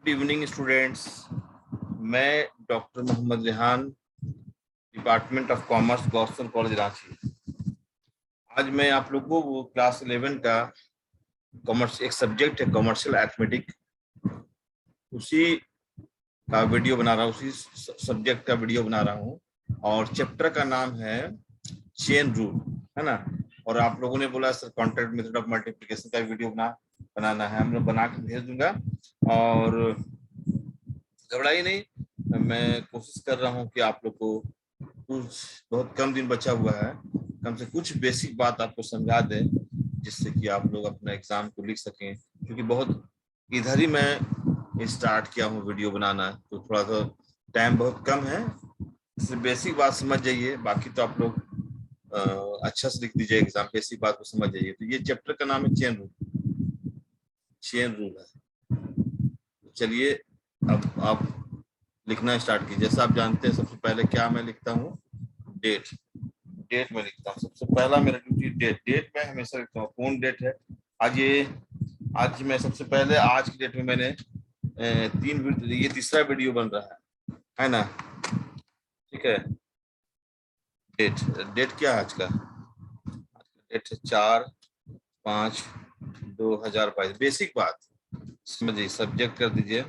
Good evening students. मैं doctor Mohammad Rehan, department of commerce, Gossner college Ranchi. आज मैं आप लोगों को क्लास 11 का कॉमर्स एक सब्जेक्ट है कॉमर्शियल अरिथमेटिक, उसी का वीडियो बना रहा हूँ, उसी सब्जेक्ट का वीडियो बना रहा हूँ और चैप्टर का नाम है चेन रूल, है ना। और आप लोगों ने बोला sir contract method of multiplication का वीडियो बनाना है, हम लोग बना के भेज दूंगा। और घबराइए नहीं, मैं कोशिश कर रहा हूँ कि आप लोग को कुछ बहुत कम दिन बचा हुआ है, कम से कुछ बेसिक बात आपको समझा दे जिससे कि आप लोग अपना एग्जाम को लिख सकें। क्योंकि बहुत इधर ही मैं स्टार्ट किया हूँ वीडियो बनाना, तो थोड़ा सा टाइम बहुत कम है, इसलिए बेसिक बात समझ जाइए। बाकी तो आप लोग अच्छा से लिख दीजिए एग्जाम, बेसिक बात को समझ जाइए। तो ये चैप्टर का नाम है चेन रूल। चेन रूल है। चलिए अब आप लिखना स्टार्ट कीजिए। जैसा आप जानते हैं सबसे पहले क्या मैं लिखता हूँ, डेट। डेट में लिखता हूँ, सबसे पहला मेरा ड्यूटी डेट। डेट में हमेशा लिखता हूँ कौन डेट है। आज मैं सबसे पहले आज की डेट में मैंने ये तीसरा वीडियो बन रहा है ना। ठीक है, डेट डेट क्या है आज का? डेट है 4/5/2022। बेसिक बात समझिए, सब्जेक्ट कर दीजिए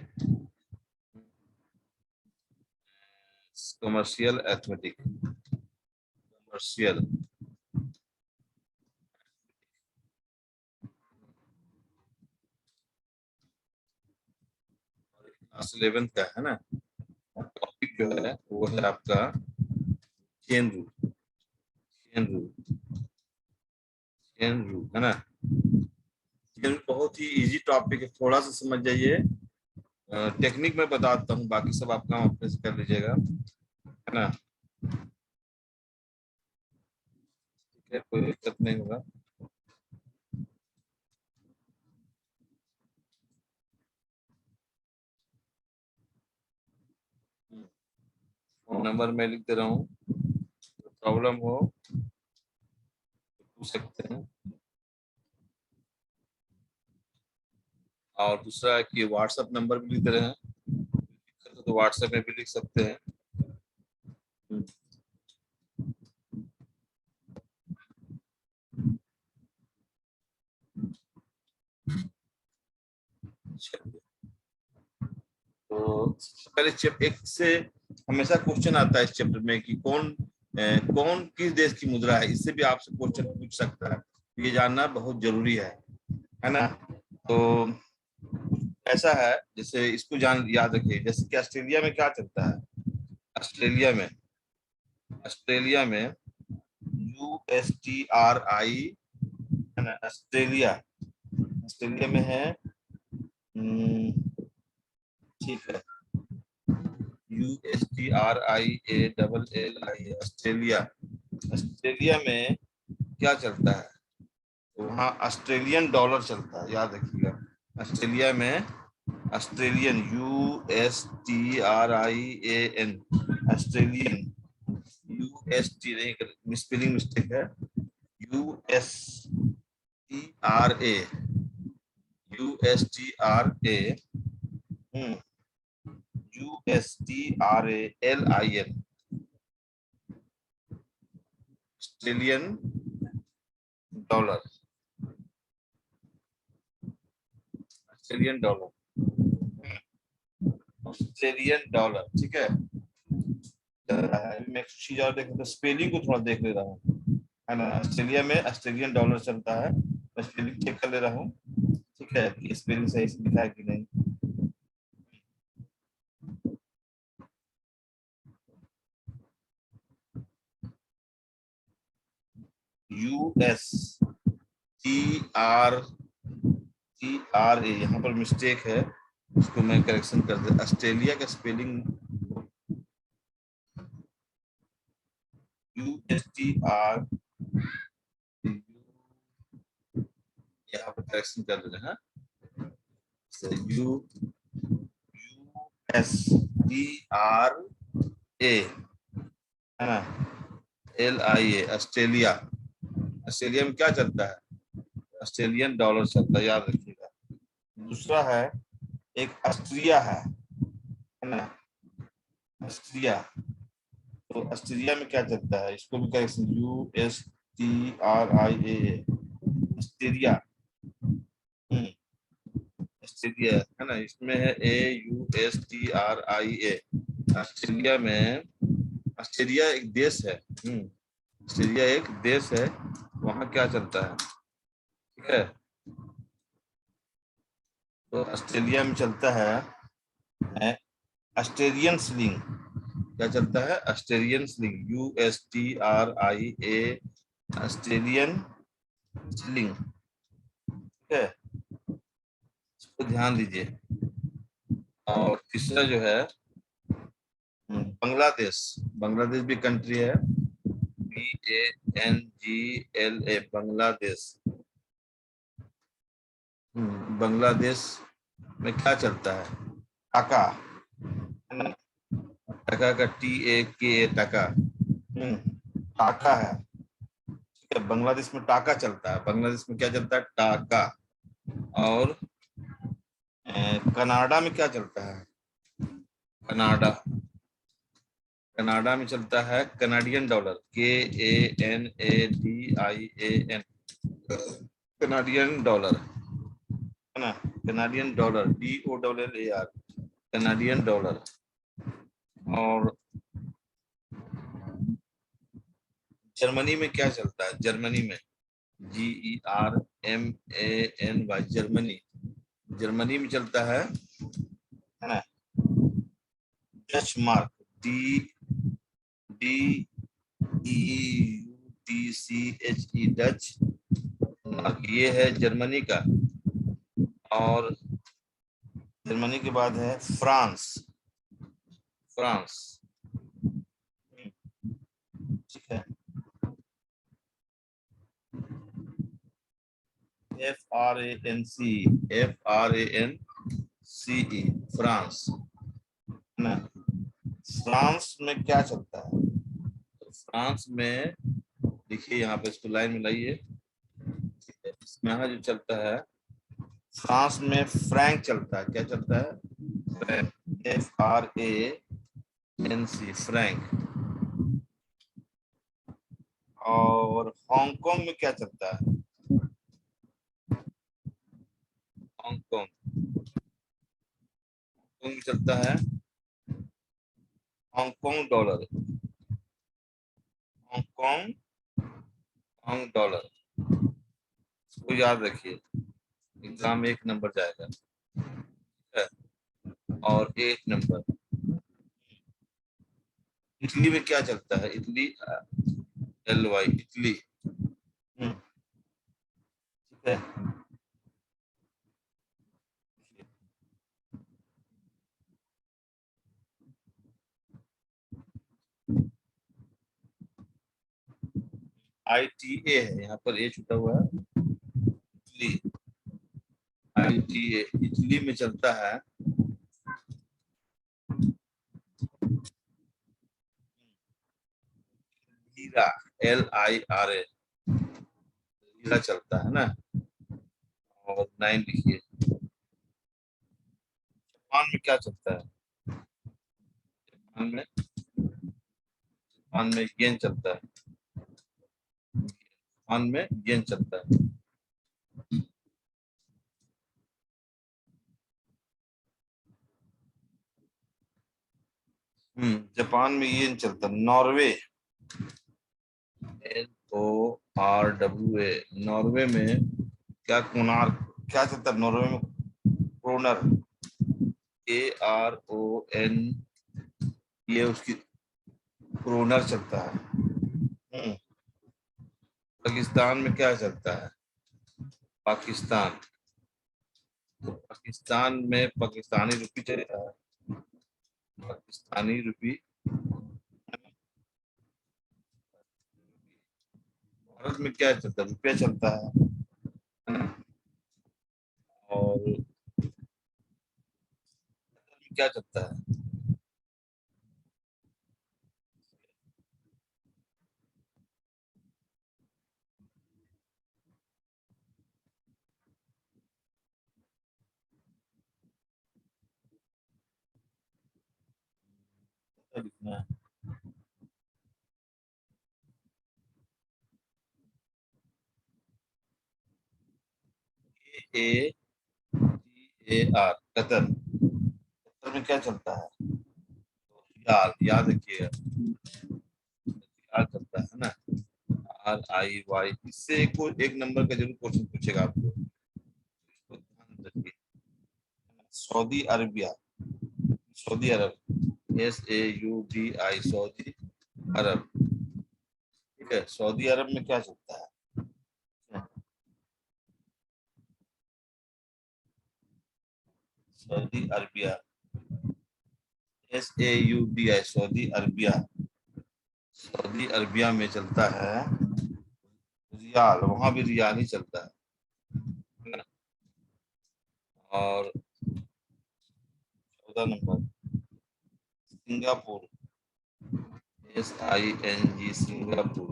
कमर्शियल अरिथमेटिक। कमर्शियल क्लास 11 का है ना। टॉपिक जो है वो है आपका chain rule. Chain rule, chain rule है ना। चेन बहुत ही इजी टॉपिक है, थोड़ा सा समझ जाइए। टेक्निक में बताता हूँ, बाकी सब आप काम अपने से कर लीजिएगा, है ना। ठीक है, कोई दिक्कत नहीं होगा। फोन नंबर मैं लिख दे रहा हूँ, प्रॉब्लम हो पूछ सकते हैं। और दूसरा है कि व्हाट्सएप नंबर भी लिख दे रहे हैं, तो व्हाट्सएप में भी लिख सकते हैं। तो सबसे पहले चैप्टर एक से हमेशा क्वेश्चन आता है इस चैप्टर में कि कौन किस देश की मुद्रा है। इससे भी आपसे क्वेश्चन पूछ सकता है, ये जानना बहुत जरूरी है ना। तो ऐसा है, जैसे इसको याद रखिए, जैसे कि ऑस्ट्रेलिया में क्या चलता है। ऑस्ट्रेलिया में USTRI है ना। ऑस्ट्रेलिया ऑस्ट्रेलिया में है, ठीक है, USTRIALLI ऑस्ट्रेलिया। ऑस्ट्रेलिया में क्या चलता है, तो वहाँ ऑस्ट्रेलियन डॉलर चलता है, याद रखिएगा। ऑस्ट्रेलिया में ऑस्ट्रेलियन USTRIAN ऑस्ट्रेलियन, UST नहीं, स्पेलिंग मिस्टेक है। USTRA USTRA USTRALIN Australian dollar. Australian dollar, Australian dollar, ठीक है। मैं एक चीज और देख, तो स्पेलिंग को थोड़ा देख ले रहा हूँ, है ना। ऑस्ट्रेलिया में ऑस्ट्रेलियन डॉलर चलता है, मैं स्पेलिंग चेक कर ले रहा हूँ, ठीक है, कि स्पेलिंग सही से लिखा है कि नहीं। USTRA यहाँ पर मिस्टेक है, इसको मैं करेक्शन कर दे। ऑस्ट्रेलिया का स्पेलिंग USTR, यहाँ पर करेक्शन कर दे रहे हैं। USTRA है ना, LIA ऑस्ट्रेलिया। ऑस्ट्रेलिया में क्या चलता है, ऑस्ट्रेलियन डॉलर चलता है, याद रखिएगा। दूसरा है एक ऑस्ट्रिया है ना, ऑस्ट्रिया। तो ऑस्ट्रेलिया में क्या चलता है, इसको भी करेक्शन USTRIA, ऑस्ट्रेलिया। ऑस्ट्रेलिया है ना, इसमें है AUSTRIA। ऑस्ट्रेलिया में, ऑस्ट्रेलिया एक देश है। ऑस्ट्रेलिया एक देश है, वहाँ क्या चलता है, ठीक है। तो ऑस्ट्रेलिया में चलता है ऑस्ट्रेलियन स्लिंग। क्या चलता है, Australian sling, USTRIA, Australian sling, ठीक है, इसको ध्यान दीजिए। और तीसरा जो है बांग्लादेश। बांग्लादेश भी कंट्री है, BANGLA, बांग्लादेश। बांग्लादेश में क्या चलता है, टाका, है ना, टाका का TAKA, टाका। टाका है, ठीक है। बांग्लादेश में टाका चलता है, बांग्लादेश में क्या चलता है, टाका। और कनाडा में क्या चलता है, कनाडा, कनाडा में चलता है Canadian dollar, KANADIAN, Canadian dollar, है ना, Canadian dollar, DOLLAR, Canadian dollar. और जर्मनी में क्या चलता है, जर्मनी में GERMANY, जर्मनी। जर्मनी में चलता है ना, Dutch mark, DEUTCHE, Dutch mark, ये है जर्मनी का। और जर्मनी के बाद है फ्रांस, फ्रांस, ठीक है, FRANCE, फ्रांस, है ना। फ्रांस में क्या चलता है, तो फ्रांस में देखिए, यहाँ पे इसको लाइन में लाइए, ठीक है, इसमें यहाँ जो चलता है, फ्रांस में फ्रैंक चलता है। क्या चलता है, फ्रैंक, FRANC, फ्रैंक। और हांगकांग में क्या चलता है, हांगकांग, हांगकांग में चलता है Hong Kong dollar, Hong Kong, Hong dollar, इसको याद रखिए, एग्जाम में 1 नंबर जाएगा, ठीक है। और 1 नंबर, इटली में क्या चलता है, इटली, LY, इटली, ठीक है। ITA है, यहाँ पर ए छुटा हुआ है, इटली, ITA, इटली में चलता है लीरा, LIRA, लीरा चलता है ना। और 9 लिखिए। जापान में क्या चलता है, जापान में, जापान में येन चलता है, जापान में येन चलता है। जापान में येन चलता है। नॉर्वे, NORWA, नॉर्वे में क्या, कोणार्क, क्या चलता है नॉर्वे में, क्रोनर, KRON, ये उसकी क्रोनर चलता है। पाकिस्तान में क्या चलता है, पाकिस्तान, तो पाकिस्तान में पाकिस्तानी रुपी चलता है, पाकिस्तानी रुपी। भारत में क्या चलता है, रुपया चलता है ना। और क्या चलता है, क्या लिखना है? A T A R, Qatar. Qatar में क्या चलता है? यार याद रखिएगा, याद चलता है ना, आर आई वाई। इससे एक नंबर का जरूर क्वेश्चन पूछेगा आपको, इसको ध्यान रखिए। सऊदी अरबिया, सऊदी अरब, SAUDI, सऊदी अरब। ठीक है, सऊदी अरब में क्या चलता है? Saudi Arabia, SAUDI, Saudi Arabia. Saudi Arabia में चलता है रियाल, वहां भी रियाल ही चलता है ना? और 14 number, Singapore, SING, Singapore.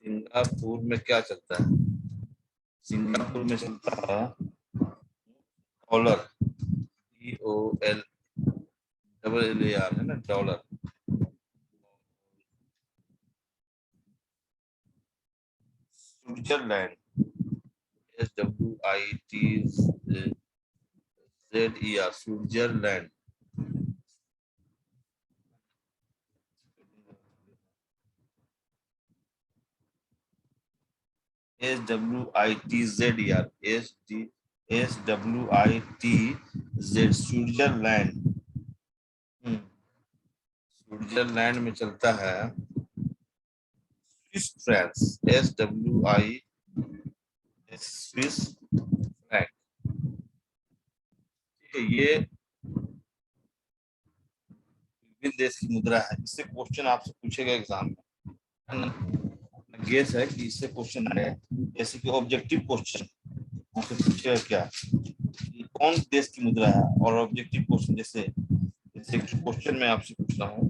Singapore में क्या चलता है? सिंगापुर में चलता है डॉलर, DOLLAR, है ना, dollar. Switzerland, SWITZER, Switzerland. SWITZER, Switzerland. Hmm, Switzerland में चलता है Swiss francs, SWIS, Swiss franc. ठीक है, ये विभिन्न देश की मुद्रा है। इससे क्वेश्चन आपसे पूछेगा एग्जाम में, है ना? गेस है कि इससे क्वेश्चन आए, जैसे कि ऑब्जेक्टिव क्वेश्चन आपसे पूछेगा क्या, कि कौन देश की मुद्रा है, और ऑब्जेक्टिव क्वेश्चन जैसे जैसे क्वेश्चन मैं आपसे पूछ रहा हूँ,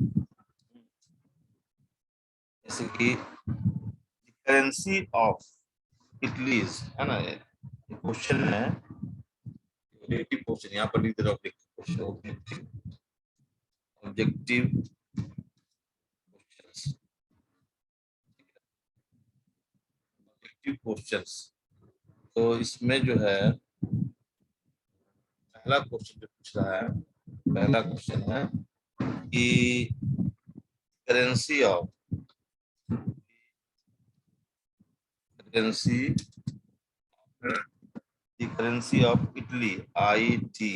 जैसे कि करेंसी ऑफ इटलीज, है ना, ये क्वेश्चन है, ऑब्जेक्टिव क्वेश्चन यहाँ पर लिख दे रहा हूँ, question objective, objective questions, objective questions. तो इसमें जो है पहला क्वेश्चन जो पूछ रहा है, पहला क्वेश्चन है कि currency of, currency, currency of Italy, ITALY,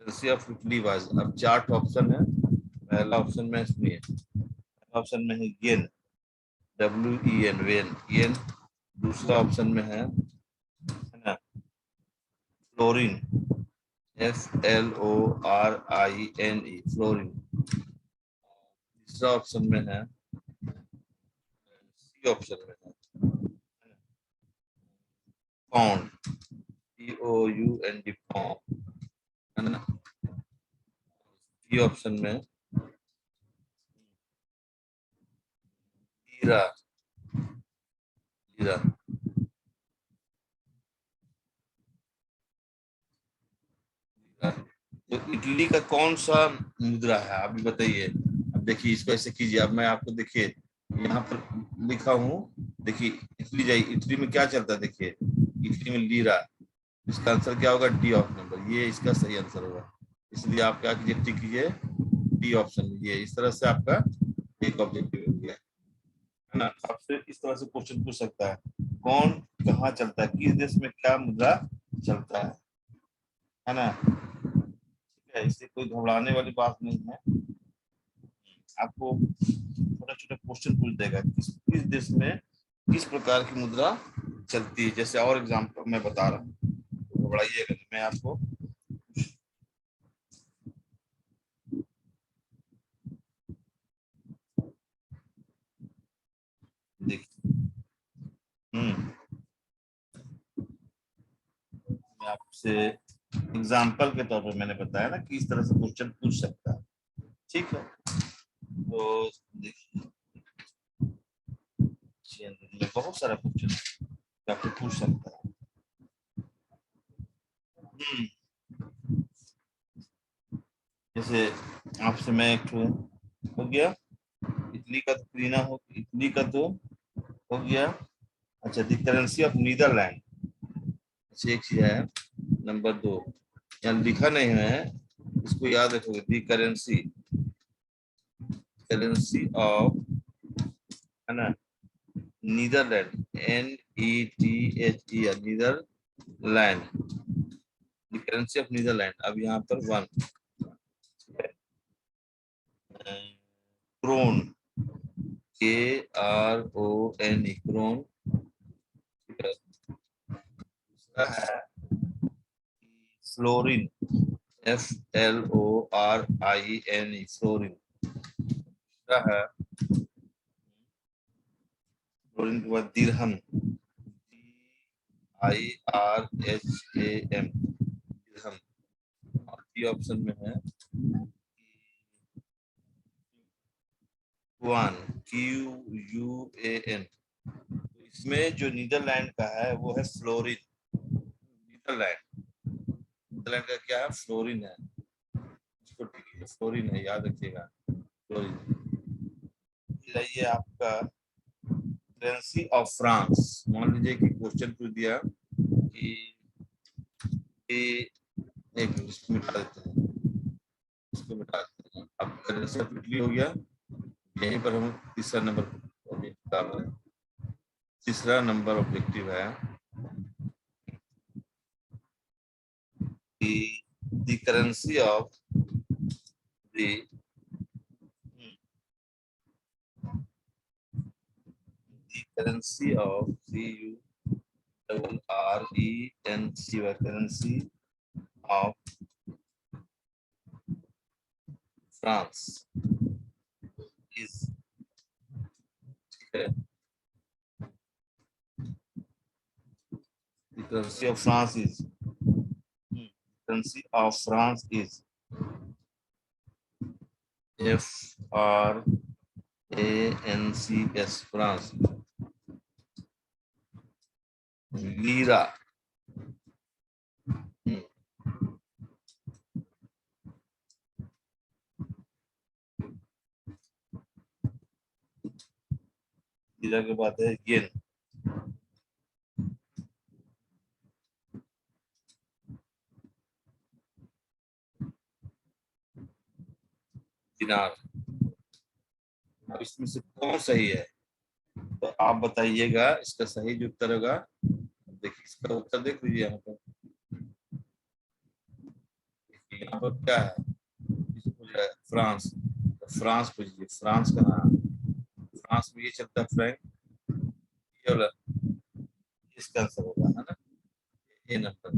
currency of Italy was. अब 4 ऑप्शन है। पहला ऑप्शन में सुनिए, पहला ऑप्शन में है येन, WEN, वेन, येन। दूसरा ऑप्शन में है ना, फ्लोरिन, FLORINE, फ्लोरिन। तीसरा ऑप्शन में है, सी ऑप्शन में है पाउंड, POUND, पाउंड, है ना। डी ऑप्शन में लीरा, लीरा। तो इटली का कौन सा मुद्रा है, आप भी बताइए। अब देखिए, इसको ऐसे कीजिए, अब मैं आपको देखिए यहाँ पर लिखा हूँ, देखिए इटली जाइए, इटली में क्या चलता है, देखिए इटली में लीरा। इसका आंसर क्या होगा? डी ऑप्शन नंबर, ये इसका सही आंसर होगा। इसलिए आप क्या कीजिए, टिक कीजिए डी ऑप्शन, ये इस तरह से आपका एक ऑब्जेक्टिव हो गया, है ना। आपसे इस तरह से क्वेश्चन पूछ सकता है, कौन कहाँ चलता है, किस देश में क्या मुद्रा चलता है ना। ठीक है, इससे कोई घबराने वाली बात नहीं है। आपको छोटा छोटा क्वेश्चन पूछ देगा, किस देश में किस प्रकार की मुद्रा चलती है, जैसे और एग्जाम्पल मैं बता रहा हूँ, तो घबराइएगा नहीं, मैं आपको देखिए। मैं आपसे एग्जाम्पल के तौर पर मैंने बताया ना कि इस तरह से क्वेश्चन पूछ सकता है। ठीक है, तो देखिए बहुत सारा क्वेश्चन आपको पूछ सकता है। जैसे आपसे मैं एक ठो हो गया, इटली का तो क्रीना हो, इटली का तो हो गया। अच्छा, द करेंसी ऑफ नीदरलैंड। अच्छा, एक चीज है, नंबर 2 यहाँ लिखा नहीं है, इसको याद रखोगे। द करेंसी, करेंसी ऑफ, है ना, Netherland, NETHE, Netherland, the currency of Netherland. अब यहाँ पर 1 क्रोन, KRONE, क्रोन। दूसरा है फ्लोरिन, FLORINE, फ्लोरिन। दूसरा है फ्लोरिन के बाद दिरहम, DIRHAM, दिरहम। और बी ऑप्शन में है क्वान, QUAN। इसमें जो नीदरलैंड का है वो है फ्लोरिन। नीदरलैंड, नीदरलैंड का क्या है? फ्लोरिन है। इसको ठीक है, फ्लोरिन है, याद रखिएगा, फ्लोरिन। ये आपका करेंसी ऑफ फ्रांस। मान लीजिए कि क्वेश्चन पूछ दिया कि एक मिनट, इसको मिटा देते हैं, इसको मिटा देते हैं। अब करेंसी ऑफ इटली हो गया। यहीं पर हम तीसरा नंबर डाल रहे हैं। तीसरा नंबर ऑब्जेक्टिव है कि the currency of the currency of CURRENC, currency of France is, ठीक है, the currency of France is, currency of France is FRANCS, France. Lira, lira के बाद है येन, दिनार। अब इसमें से कौन सही है तो आप बताइएगा। इसका सही जो उत्तर होगा, देखिए इसका उत्तर देख लीजिए यहाँ पर। यहाँ पर क्या है, फ्रांस, तो फ्रांस पूछिए, फ्रांस का नाम, फ्रांस में ये चलता है फ्रैंक, ये वाला इसका आंसर होगा, है ना, ये नंबर,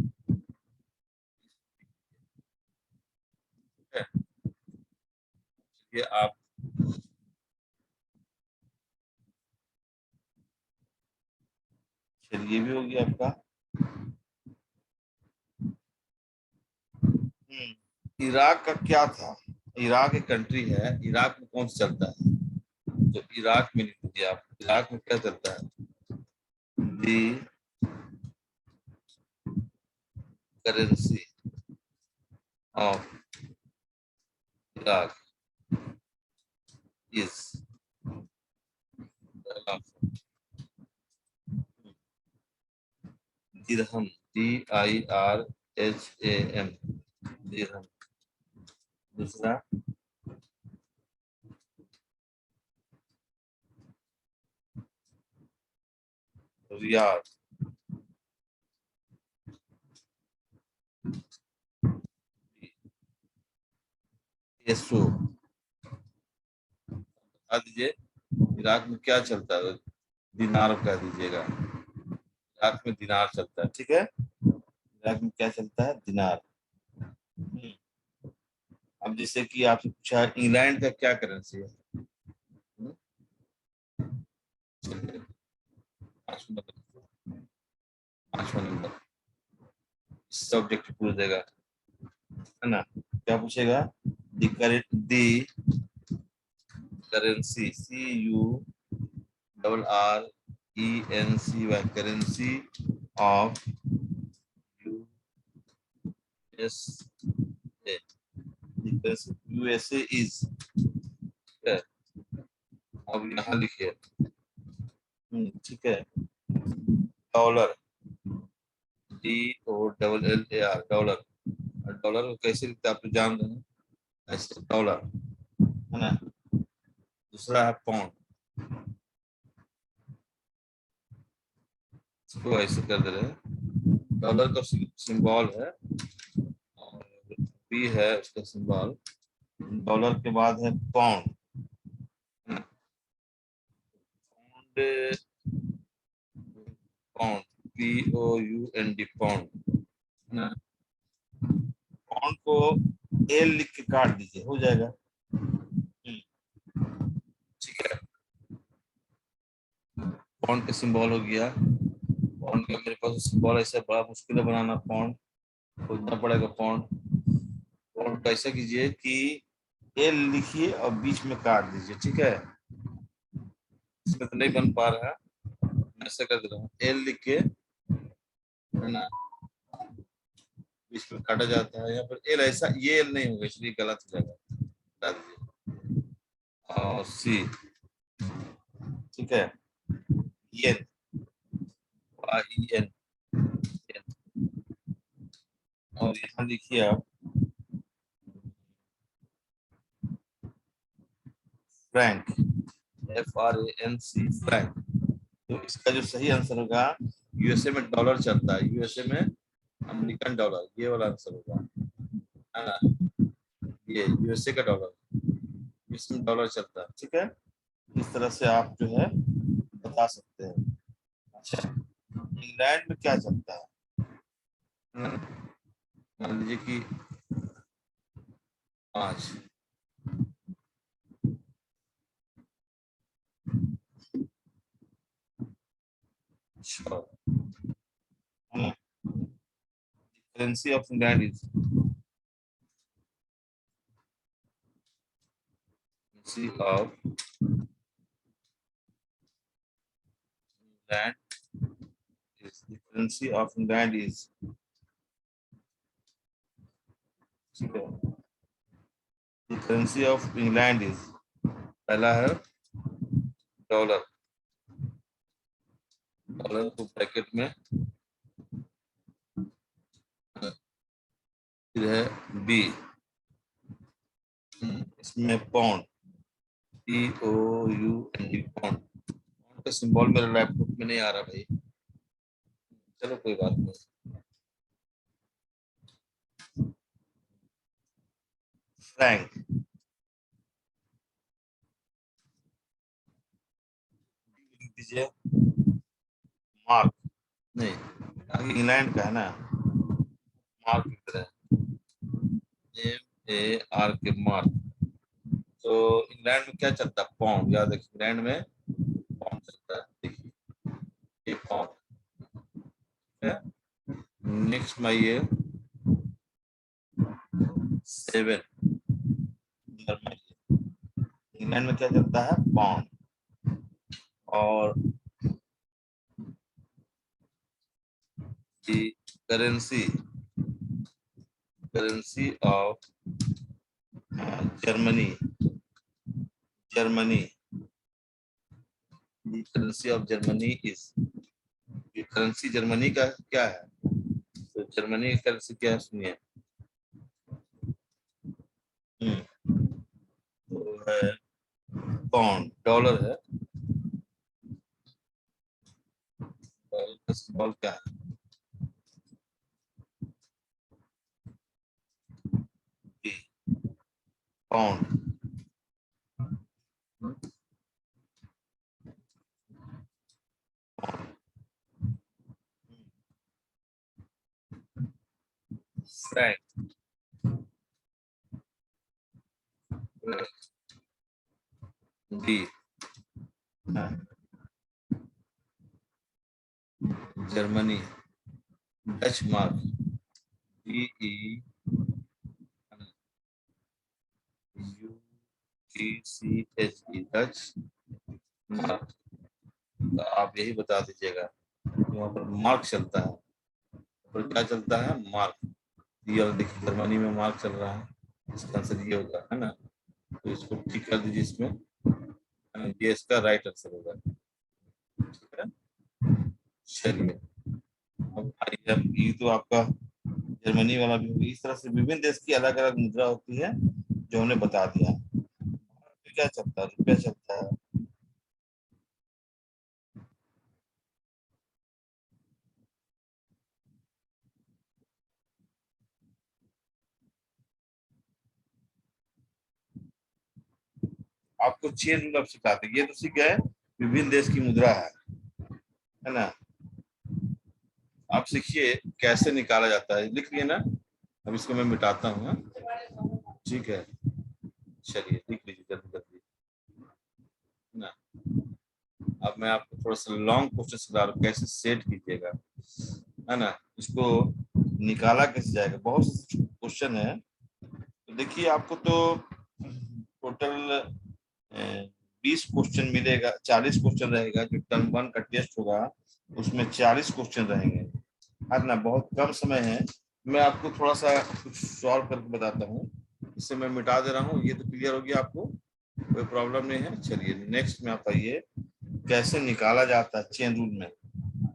ठीक है। ये आप चलिए, भी हो गया आपका। इराक का क्या था? इराक एक कंट्री है, इराक में कौन सा चलता है? तो इराक में लिख दीजिए आप, इराक में क्या चलता है? दी currency of Iraq is dirham, DIRHAM, दिरहम। दूसरा रियाल, पेसो। बता दीजिए इराक में क्या चलता है? दिनार कह दीजिएगा, इराक में दिनार चलता है, ठीक है। इराक में क्या चलता है? दिनार। अब जैसे कि आपसे पूछा इंग्लैंड का क्या करेंसी है? चलिए, पांचवा नंबर, पांचवा नंबर सब्जेक्ट पूछ देगा, है ना। क्या पूछेगा? दी currency, CURRENCY, currency of USA, the USA is, अब यहाँ लिखिए, ठीक है, डॉलर, DOLLAR, डॉलर। डॉलर को कैसे लिखते हैं आप तो जान रहे हैं, ऐसे डॉलर है ना। दूसरा है पाउंड, इसको ऐसे कर दे रहे हैं, डॉलर का सिंबल है और बी है उसका सिंबल। डॉलर के बाद है pound, pound, pound, POUND, pound है ना। पाउंड को एल लिख के काट दीजिए, हो जाएगा, ठीक है। पाउंड का सिंबल हो गया। पाउंड का मेरे पास सिंबल ऐसा बड़ा मुश्किल है बनाना, पाउंड खोजना पड़ेगा। पाउंड, पाउंड को ऐसा कीजिए कि एल लिखिए और बीच में काट दीजिए, ठीक है। इसमें तो नहीं बन पा रहा है, ऐसा कर दे रहा हूँ, एल लिख के है ना, बीच में काटा जाता है। यहाँ पर एल, ऐसा ये एल नहीं होगा इसलिए गलत हो जाएगा, डाल दीजिए। और सी, ठीक है, एन, YEN, और यहाँ लिखिए आप फ्रैंक, FRANC, फ्रैंक। तो इसका जो सही आंसर होगा, यूएसए में डॉलर चलता है, यूएसए में अमेरिकन डॉलर, ये वाला आंसर होगा, है ना। ये यूएसए का डॉलर, इसमें डॉलर चलता है, ठीक है। इस तरह से आप जो है बता सकते हैं। अच्छा, इंग्लैंड में क्या चलता है, मान लीजिए कि आज currency of England is, currency of England is, the currency of England is, ठीक है, the currency of England is, पहला है डॉलर, डॉलर को ब्रैकेट में, फिर है बी, इसमें पाउंड, POUND, पाउंड। पाउंड का सिंबल मेरे लैपटॉप में नहीं आ रहा भाई, चलो कोई बात नहीं। फ्रैंक, लिख दीजिए, मार्क, नहीं, आगे इंग्लैंड का है ना, मार्क लिख रहे हैं, MAR के, मार्क। तो इंग्लैंड में क्या चलता है, पाउंड, याद रखिए, इंग्लैंड में पाउंड चलता है, देखिए ये पाउंड है। नेक्स्ट में ये 7, इंग्लैंड में क्या चलता है, पाउंड। और currency, currency of Germany, Germany, currency of Germany is, currency Germany का क्या है, तो जर्मनी की करेंसी क्या है सुनिए, तो है पाउंड, डॉलर है, डॉलर का सिंबल क्या है, pound, Frank, D, Germany, Dutch mark, DEUTCH, Dutch mark. तो आप यही बता दीजिएगा, वहाँ पर मार्क चलता है, और क्या चलता है, मार्क। ये देखिए जर्मनी में मार्क चल रहा है, इसका आंसर ये होगा, है ना। तो इसको ठीक कर दीजिए इसमें, ये इसका राइट आंसर होगा। ठीक है, चलिए अब आइए, अब ये तो आपका जर्मनी वाला भी होगी। इस तरह से विभिन्न देश की अलग अलग मुद्रा होती है जो हमने बता दिया। तो क्या चलता है, रुपया चलता है। आपको 6 रूल अब सिखाते हैं। ये तो सीख गए विभिन्न देश की मुद्रा है ना। आप सीखिए कैसे निकाला जाता है, लिख लिए ना। अब इसको मैं मिटाता हूँ, हाँ? ठीक है, चलिए लिख लीजिए जल्दी जल्दी, है ना। अब मैं आपको थोड़ा सा लॉन्ग क्वेश्चन सिखा रहा हूँ, कैसे सेट कीजिएगा, है ना। इसको निकाला कैसे जाएगा, बहुत से क्वेश्चन है। तो देखिए, आपको तो टोटल 20 क्वेश्चन मिलेगा, 40 क्वेश्चन रहेगा। जो टर्म 1 का टेस्ट होगा उसमें 40 क्वेश्चन रहेंगे, है ना। बहुत कम समय है। मैं आपको थोड़ा सा कुछ सॉल्व करके बताता हूँ। इससे मैं मिटा दे रहा हूँ, ये तो क्लियर हो गया आपको, कोई प्रॉब्लम नहीं है। चलिए नेक्स्ट में आप आइए, कैसे निकाला जाता है चेन रूल में।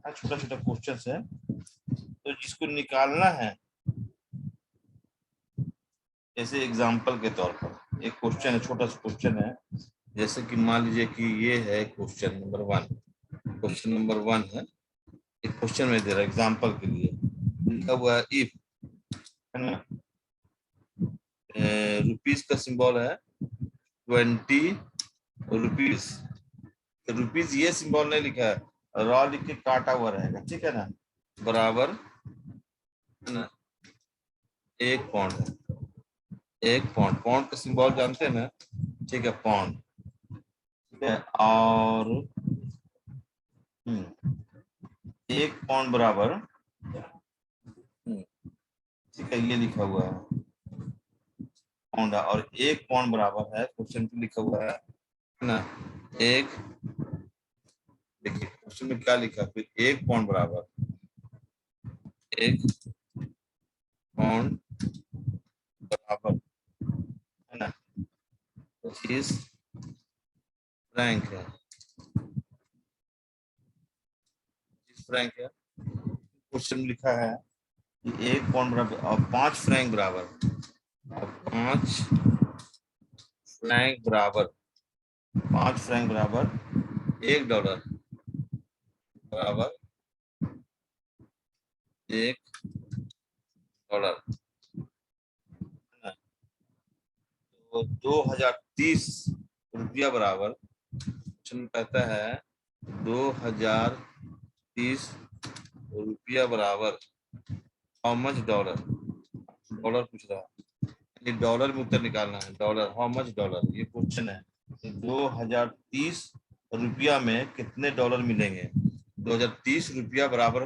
छोटा छोटा क्वेश्चन है, तो जिसको निकालना है, जैसे एग्जाम्पल के तौर पर एक क्वेश्चन है, छोटा सा क्वेश्चन है। जैसे कि मान लीजिए कि ये है क्वेश्चन नंबर 1। क्वेश्चन नंबर 1 है, एक क्वेश्चन में दे रहा है एग्जाम्पल के लिए, लिखा हुआ है इफ, है ना। रुपीज का सिंबल है 20 रुपीज। रुपीज ये सिंबल नहीं लिखा है, रॉ लिख के काटा हुआ रहेगा, ठीक है ना। बराबर, है ना, 1 पाउंड है। 1 पाउंड, पाउंड का सिंबल जानते हैं ना, ठीक है, पाउंड। ठीक है, और 1 पाउंड बराबर, ठीक है, ये लिखा हुआ है पाउंड, और 1 पाउंड बराबर है, क्वेश्चन पे लिखा हुआ है ना, एक, देखिए क्वेश्चन में क्या लिखा है, फिर 1 पाउंड बराबर 1 पाउंड बराबर, है ना, 25 फ्रैंक है। 25 फ्रैंक है, क्वेश्चन में लिखा है कि 1 पाउंड बराबर और 5 फ्रैंक बराबर, और 5 फ्रैंक बराबर 1 डॉलर बराबर 1 डॉलर, है ना। तो 2030 रुपया बराबर, क्वेश्चन कहता है 2030 रुपया बराबर हाउ मच डॉलर, डॉलर पूछ रहा है, ये डॉलर में उत्तर निकालना है। डॉलर, हाउ मच डॉलर, ये क्वेश्चन है। 2030 रुपया में कितने डॉलर मिलेंगे। 2030 रुपया बराबर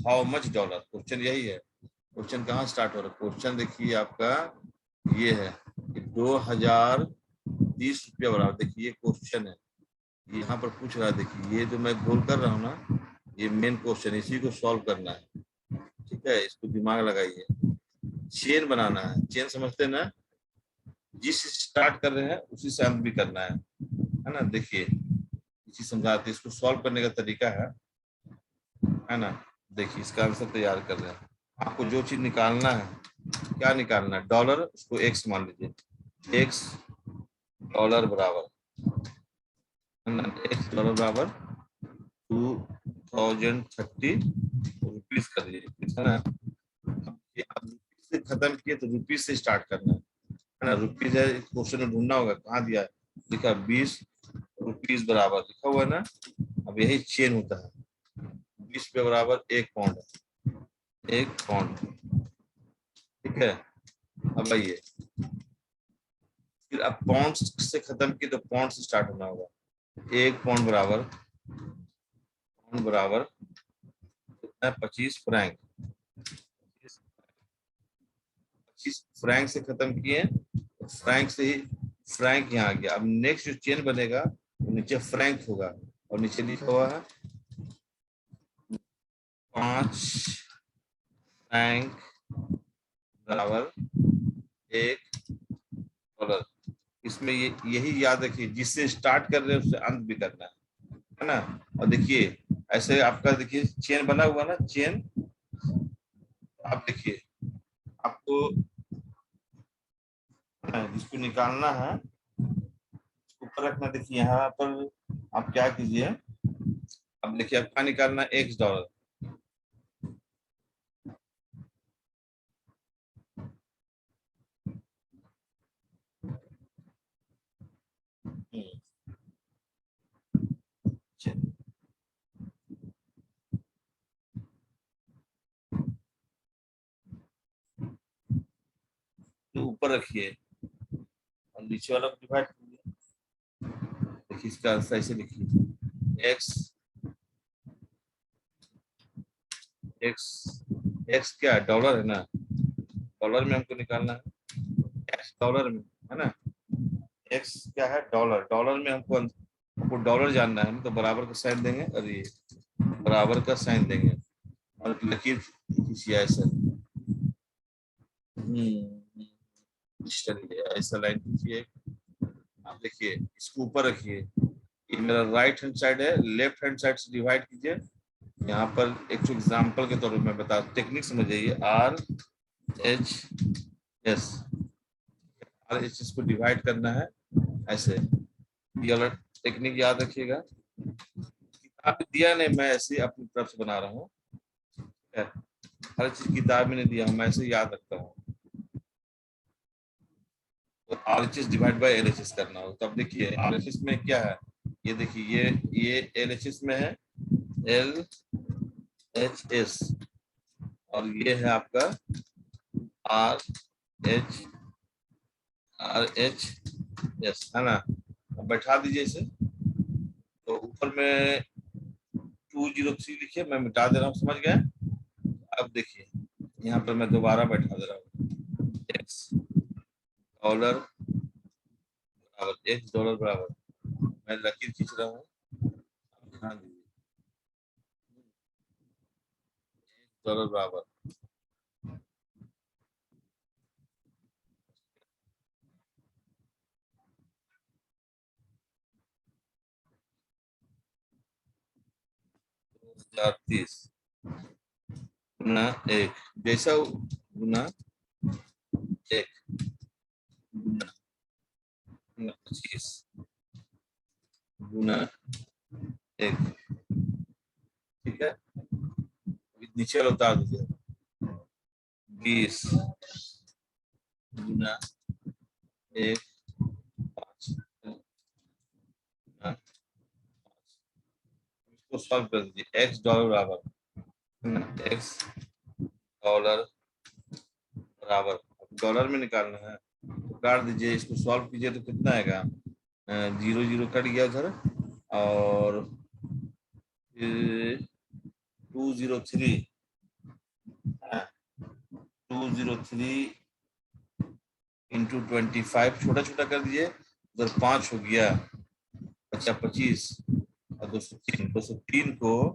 हाउ मच डॉलर, क्वेश्चन यही है। क्वेश्चन कहाँ स्टार्ट हो रहा है, क्वेश्चन देखिए आपका ये है कि 2030 रुपया बराबर, देखिए ये क्वेश्चन है, यहाँ पर पूछ रहा है। देखिए ये जो मैं गोल कर रहा हूँ ना, ये मेन क्वेश्चन, इसी को सॉल्व करना है। ठीक है, इसको दिमाग लगाइए। चेन बनाना है, चेन समझते हैं ना, जिस स्टार्ट कर रहे हैं उसी से अंत भी करना है ना। देखिए इसी समझाते, इसको सॉल्व करने का तरीका है ना। देखिए इसका आंसर तैयार कर रहे हैं। आपको जो चीज निकालना है, क्या निकालना है, डॉलर, उसको एक्स मान लीजिए, एक्स डॉलर बराबर, है ना, एक्स डॉलर बराबर 2030 रुपीज कर दीजिए, है ना। रुपीज से खत्म किए तो रुपीज से स्टार्ट करना है ना। रुपीज है, क्वेश्चन में ढूंढना होगा कहाँ दिया है, लिखा 20 रुपीज बराबर, लिखा हुआ है ना। अब यही चेन होता है, 20 पे बराबर 1 पाउंड है, 1 पाउंड, ठीक है। अब आइए, फिर अब पाउंड से खत्म किए तो पाउंड से स्टार्ट होना होगा। 1 पाउंड बराबर 25 फ्रैंक, 25 फ्रैंक से खत्म किए, तो फ्रैंक से ही फ्रैंक यहाँ आ गया। अब नेक्स्ट जो चेन बनेगा वो नीचे फ्रैंक होगा, और नीचे लिखा हुआ है 5 फ्रैंक बराबर 1 डॉलर। इसमें ये यही याद रखिए, जिससे स्टार्ट कर रहे हैं उससे अंत भी करना है ना। और देखिए ऐसे आपका देखिए चेन बना हुआ ना, चेन। आप देखिए आपको जिसको निकालना है ऊपर रखना। देखिए यहाँ पर आप क्या कीजिए, अब देखिए आपका निकालना एक्स डॉलर। चलिए, तो ऊपर रखिए और नीचे वाला डिवाइड कीजिए। देखिए इसका आंसर ऐसे लिखिए, एक्स एक्स एक्स क्या है, डॉलर है ना। डॉलर में हमको निकालना है, एक्स डॉलर में है ना। एक्स क्या है, डॉलर। डॉलर में हमको डॉलर जानना है, तो बराबर का साइन देंगे और ये बराबर का साइन देंगे और लकीर खींचिए ऐसा। इस तरीके ऐसा लाइन खींचिए। आप देखिए इसको ऊपर रखिए, ये मेरा राइट हैंड साइड है, लेफ्ट हैंड साइड से डिवाइड कीजिए। यहाँ पर एक एग्जाम्पल के तौर पर मैं बता, टेक्निक समझ जाइए। R H S, R H S को डिवाइड करना है ऐसे। ये वाला टेक्निक याद रखिएगा। किताब में दिया नहीं, मैं ऐसे ही अपनी तरफ से बना रहा हूँ। हर चीज किताब में नहीं दिया, मैं ऐसे ही याद रखता हूँ। तो R H S divide by L H S करना हो, तब देखिए आर एच एस में क्या है, ये देखिए ये एल एच एस में है, एल एच एस, और ये है आपका आर एच एस, है ना। अब बैठा दीजिए इसे, तो ऊपर में 203 लिखिए, मैं मिटा दे रहा हूँ, समझ गए। अब देखिए यहाँ पर मैं दोबारा बैठा दे रहा हूँ, एक्स डॉलर बराबर एक्स डॉलर बराबर, मैं लकीर खींच रहा हूँ, ध्यान दीजिए, डॉलर बराबर 2030 गुना एक, जैसा गुना एक गुना 25 गुना एक, ठीक है। नीचे वाला उतार दीजिए, 20 गुना एक, 5 गुना, इसको सॉल्व कर दीजिए। एक्स डॉलर बराबर, एक्स डॉलर बराबर, डॉलर में निकालना है तो काट दीजिए, इसको सॉल्व कीजिए तो कितना आएगा, 0 0 कट गया उधर, और 203, 203 इंटू 25, छोटा छोटा कर दीजिए, उधर 5 हो गया, बचा 25, और 203 को,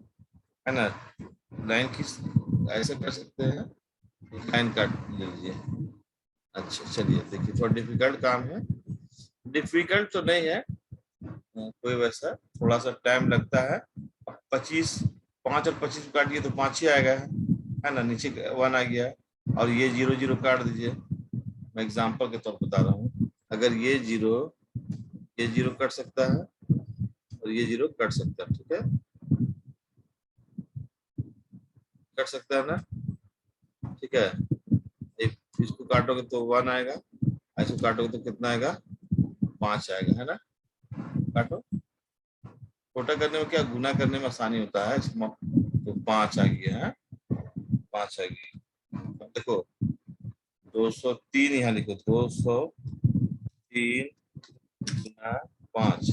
है ना, लाइन खींच ऐसे कर सकते हैं, लाइन काट लीजिए। अच्छा चलिए, देखिए थोड़ा डिफिकल्ट काम है, डिफिकल्ट तो नहीं है, कोई वैसा थोड़ा सा टाइम लगता है। 25, 5 और 25 काटिए तो 5 ही आएगा, है ना, नीचे 1 आ गया, और ये 0 0 काट दीजिए। मैं एग्जांपल के तौर पर बता रहा हूँ, अगर ये जीरो कट सकता है और ये जीरो कट सकता है, ठीक है, कट सकता है ना, ठीक है। एक इसको काटोगे तो 1 आएगा, ऐसे काटोगे तो कितना आएगा, 5 आएगा, है ना। काटो, छोटा करने में क्या, गुना करने में आसानी होता है, तो 5 आ गया है, 5 आ गई। अब देखो 203 यहाँ लिखो, 203 गुना 5,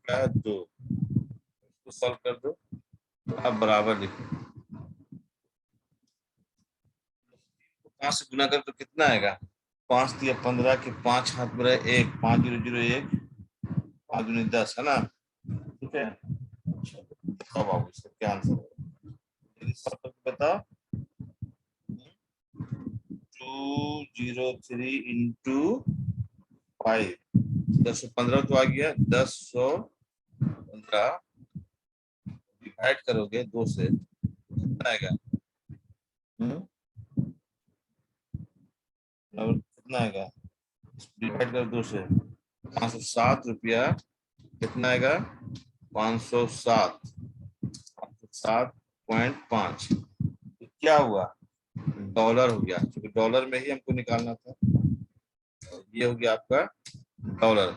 क्या है 2, इसको सॉल्व कर दो, अब बराबर लिखो, 5 से गुना कर तो कितना आएगा, 5 दिया 15 के 5 हाथ में रहे 1, 5001, 5 10, है ना, ठीक है। अच्छा अब आओ इसका क्या आंसर है, जल्दी सॉल्व करके बताओ। 203 इंटू 5 1015 तो आ गया। 1015 डिवाइड करोगे 2 से कितना आएगा? कितना आएगा? डिवाइड कर 2 से 507 रुपया कितना आएगा? 507 507.5। क्या हुआ? डॉलर हो गया, क्योंकि डॉलर में ही हमको निकालना था। ये हो गया आपका डॉलर,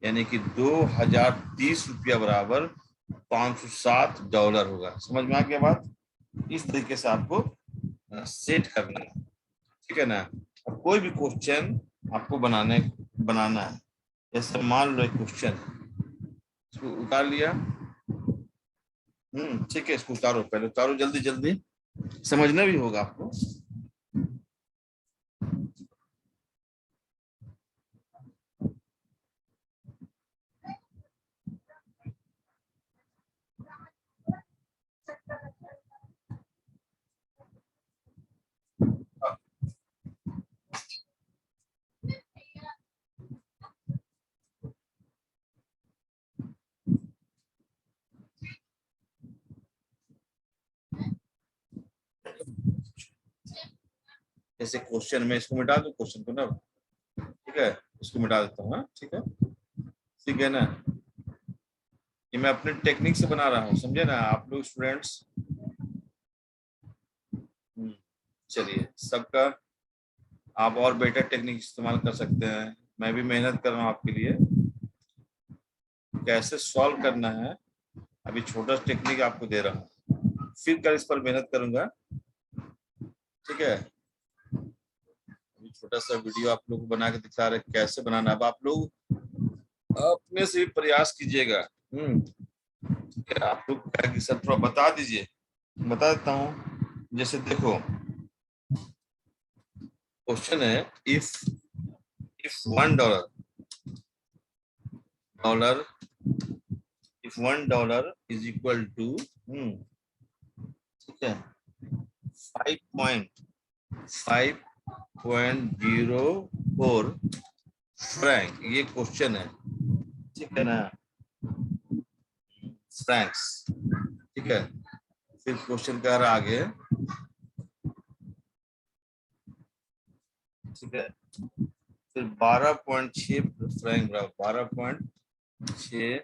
यानी कि 2030 रुपया बराबर 507 डॉलर होगा। समझ में आ गया बात? इस तरीके से आपको सेट करना है, ठीक है ना। और कोई भी क्वेश्चन आपको बनाना है, जैसे मान लो एक क्वेश्चन, इसको उतार लिया। ठीक है, इसको उतारो, पहले उतारो जल्दी जल्दी, समझना भी होगा आपको। जैसे क्वेश्चन में इसको मिटा दो, क्वेश्चन को ना, ठीक है, इसको मिटा देता हूँ। ठीक है, ठीक है ना। ये मैं अपने टेक्निक से बना रहा हूँ, समझे ना आप लोग स्टूडेंट्स। चलिए, सबका आप और बेटर टेक्निक इस्तेमाल कर सकते हैं। मैं भी मेहनत कर रहा हूँ आपके लिए, कैसे सॉल्व करना है। अभी छोटा टेक्निक आपको दे रहा हूँ, फिर कल इस पर मेहनत करूंगा, ठीक है। अभी छोटा सा वीडियो आप लोग को बना के दिखा रहे कैसे बनाना। अब आप लोग अपने से भी प्रयास कीजिएगा। ठीक है, आप लोग क्या कि सर थोड़ा बता दीजिए, बता देता हूँ। जैसे देखो, क्वेश्चन है, if $1 if $1 is equal to ठीक है 5.04 फ्रैंक, ये क्वेश्चन है, ठीक है ना, फ्रैंक्स, ठीक है। फिर क्वेश्चन कह रहा आगे, ठीक है, फिर 12.6 फ्रैंक बराबर 12.6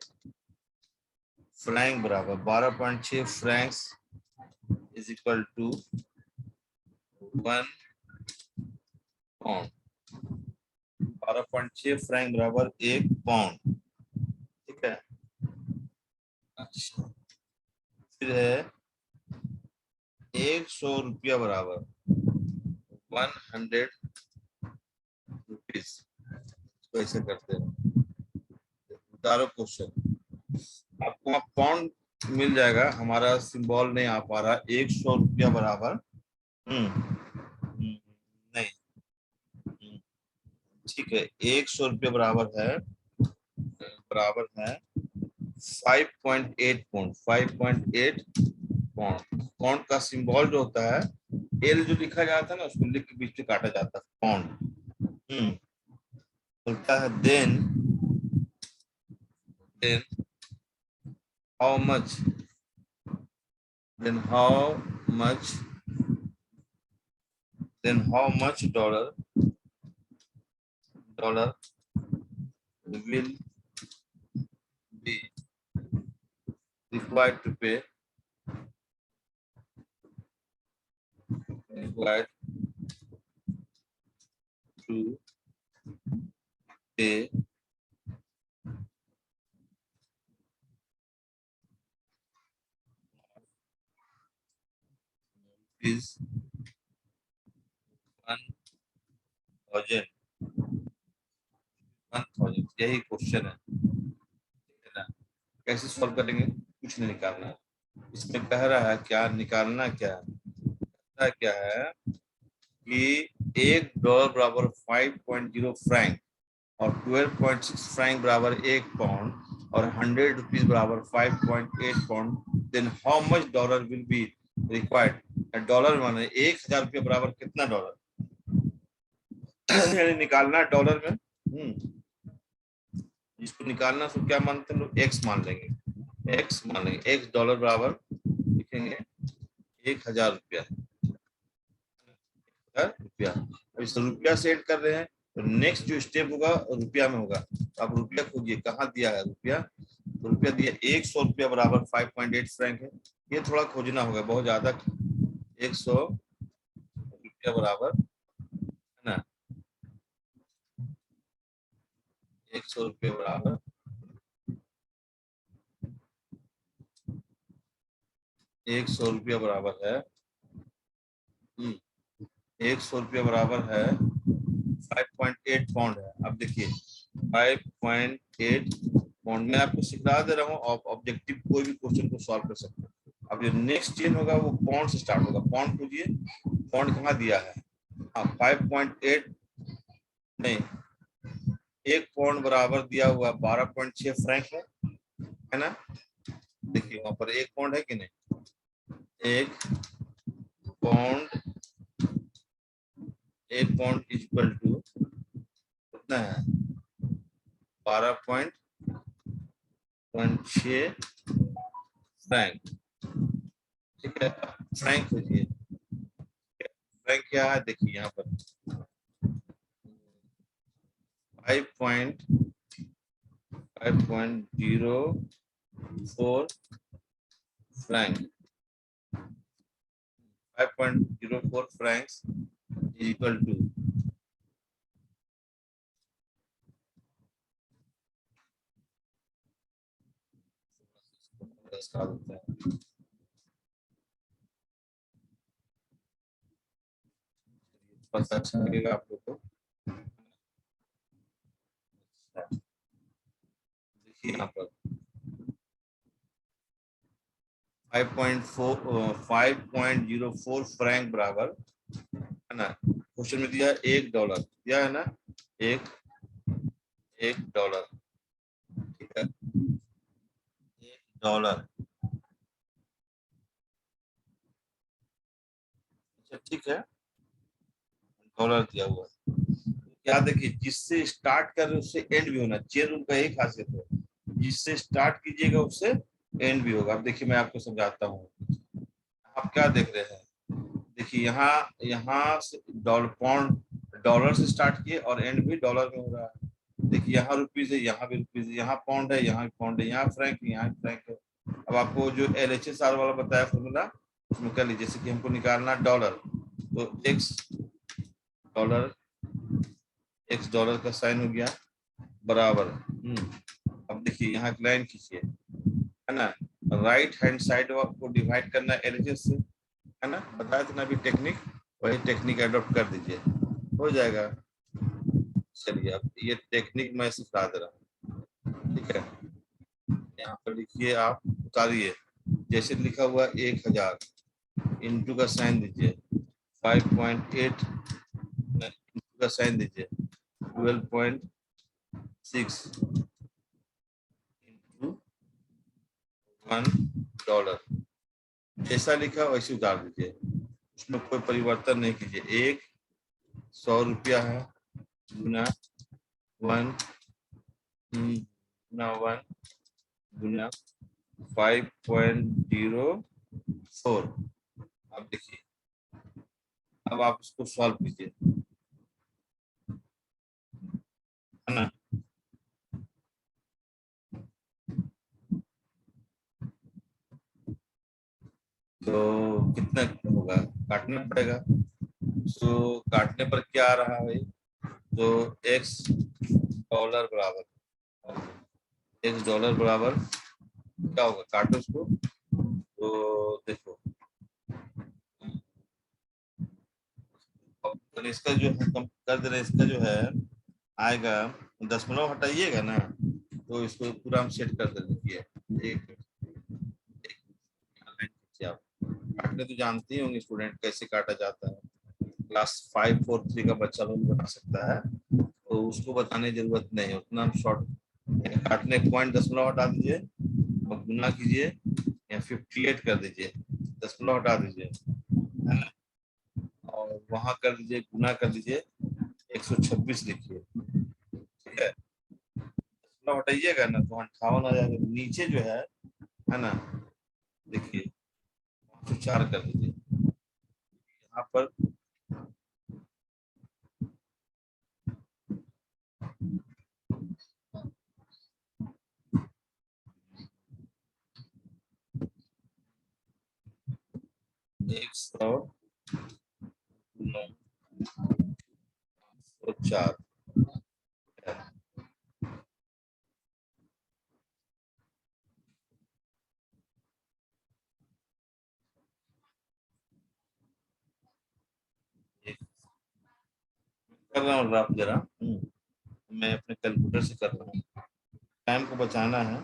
फ्रैंक बराबर 12.6 francs is equal to 1 pound. 12.6 franc बराबर 1 पाउंड, ठीक है। अच्छा, फिर है 100 रुपया बराबर 100 रुपीज। इसको ऐसे करते हैं, उतारो क्वेश्चन, आपको वहाँ पाउंड मिल जाएगा, हमारा सिंबल नहीं आ पा रहा। 100 रुपया बराबर नहीं, ठीक है, 100 रुपया बराबर है 5.8 पाउंड। 5.8 पाउंड, पाउंड का सिंबल जो होता है, एल जो लिखा जाता है ना, उसको लिख के बीच में काटा जाता है, पाउंड। बोलता है then how much, then how much dollar will be required to pay is 1,000। यही क्वेश्चन है ना। कैसे सॉल्व करेंगे? कुछ नहीं निकालना है, इसमें कह रहा है क्या निकालना, क्या है कि $1 बराबर 5.0 फ्रैंक और 12.6 फ्रैंक बराबर 1 पाउंड और 100 रुपीज बराबर 5.8 pound, then how much dollar will be required. Dollar माने 1000 रुपया बराबर कितना डॉलर यानी निकालना है डॉलर में। इसको निकालना तो क्या मानते हैं लोग, एक्स मान लेंगे, एक्स मान लेंगे, एक्स डॉलर बराबर लिखेंगे 1000 रुपया, रुपया। अब इस रुपया से ऐड कर रहे हैं तो नेक्स्ट जो स्टेप होगा रुपया में होगा। तो आप रुपया खोजिए, कहाँ दिया है रुपया, तो रुपया दिया 100 रुपया बराबर 5.8 फ्रैंक है। ये थोड़ा खोजना होगा, बहुत ज्यादा, 100 रुपया बराबर है ना, 100 रुपया बराबर 100 रुपया बराबर है 100 रुपया बराबर है 5.8 पाउंड है। अब देखिए 5.8 पाउंड, मैं आपको सिखा दे रहा हूँ, आप ऑब्जेक्टिव कोई भी क्वेश्चन को सॉल्व कर सकते हैं। अब जो नेक्स्ट चेन होगा वो पाउंड से स्टार्ट होगा। पाउंड खोजिए, पाउंड कहाँ दिया है, हाँ 5.8 नहीं, एक पाउंड बराबर दिया हुआ 12.6 फ्रैंक है ना। देखिए वहां पर एक पाउंड है कि नहीं, एक पाउंड, एक पाउंड इक्वल टू कितना है, 12.6 फ्रैंक। ठीक है, फ्रैंक खोजिए, फ्रैंक क्या है, देखिए यहाँ पर 5.04 फ्रैंक, 5.04 फ्रैंक्स इक्वल टू अच्छा लगेगा आप लोग को। देखिए यहाँ पर 5.04 फ्रैंक बराबर है ना, क्वेश्चन में दिया $1 दिया है ना, एक $1, ठीक है, $1, अच्छा ठीक है, डॉलर दिया हुआ है। क्या देखिए, जिससे स्टार्ट कर रहे उससे एंड भी होना, चेन रूल का एक खासियत है, जिससे स्टार्ट कीजिएगा उससे एंड भी होगा। अब देखिए मैं आपको समझाता हूँ, आप क्या देख रहे हैं, देखिए यहाँ यहाँ से डॉलर, पाउंड डॉलर से स्टार्ट किए और एंड भी डॉलर में हो रहा है। देखिए यहाँ रुपीज है, यहाँ भी रुपीज है, यहाँ पाउंड है, यहाँ पाउंड है, यहाँ फ्रैंक है, यहाँ फ्रैंक है। अब आपको जो LHSR वाला बताया फॉर्मूला, उसमें कर लीजिए, जैसे कि हमको निकालना डॉलर, तो डॉलर एक्स डॉलर का साइन हो गया बराबर। अब देखिए यहाँ एक लाइन खींचिए, है ना, राइट हैंड साइड को डिवाइड करना LHS से, है ना, बताया था ना अभी टेक्निक, वही टेक्निक अडॉप्ट कर दीजिए, हो जाएगा। चलिए अब ये टेक्निक मैं सिखा दे रहा हूँ, ठीक है। यहाँ पर लिखिए, आप उतारिए, जैसे लिखा हुआ 1000, इंटू का साइन दीजिए, 5.8 इंटू का साइन दीजिए, 12.6 इंटू $1, जैसा लिखा वैसे उतार दीजिए, उसमें कोई परिवर्तन नहीं कीजिए। 100 रुपया है गुना 1 गुना 1 गुना 5.04। अब देखिए, अब आप इसको सॉल्व कीजिए, है ना, तो कितना होगा, काटना पड़ेगा, तो काटने पर क्या आ रहा है, तो एक्स डॉलर बराबर, एक्स डॉलर बराबर क्या होगा, काटो उसको, तो देखो तो इसका जो है कम कर दे रहे हैं, इसका जो है आएगा, दशमलव हटाइएगा ना, तो इसको पूरा हम सेट कर देंगे। एक आप काटने तो जानते ही होंगे स्टूडेंट, कैसे काटा जाता है, क्लास 5 4 3 का बच्चा लोग बना सकता है, तो उसको बताने की जरूरत नहीं है, उतना हम शॉर्ट, काटने पॉइंट दशमलव हटा दीजिए और गुना कीजिए, या 58 कर दीजिए, दशमलव हटा दीजिए, है ना, और वहां कर दीजिए, गुना कर दीजिए, 126 लिखिए, ठीक है, थोड़ा हटाइएगा ना तो 58 आ जाएगा। नीचे जो है ना, देखिए 504 कर दीजिए यहाँ पर। एक सौ 4। कर रहा हूँ आप जरा, मैं अपने कैलकुलेटर से कर रहा हूँ, टाइम को बचाना है।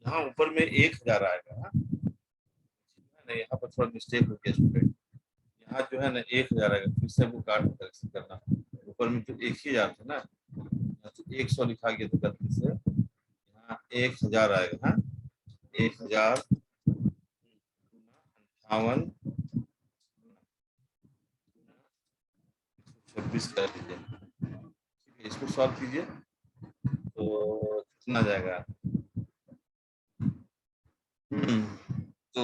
यहाँ ऊपर में 1000 आएगा, हाँ? नहीं, यहाँ पर थोड़ा मिस्टेक हो गया स्टूडेंट। यहाँ जो है ना 1000 आएगा, फिर से वो काट करेक्शन करना। ऊपर में तो 1000 था ना, तो 100 लिखा गया था गलती से। यहाँ 1000 आएगा, हाँ? 1000 58 26 कर दीजिए। ठीक है, इसको सॉल्व कीजिए तो कितना जाएगा। तो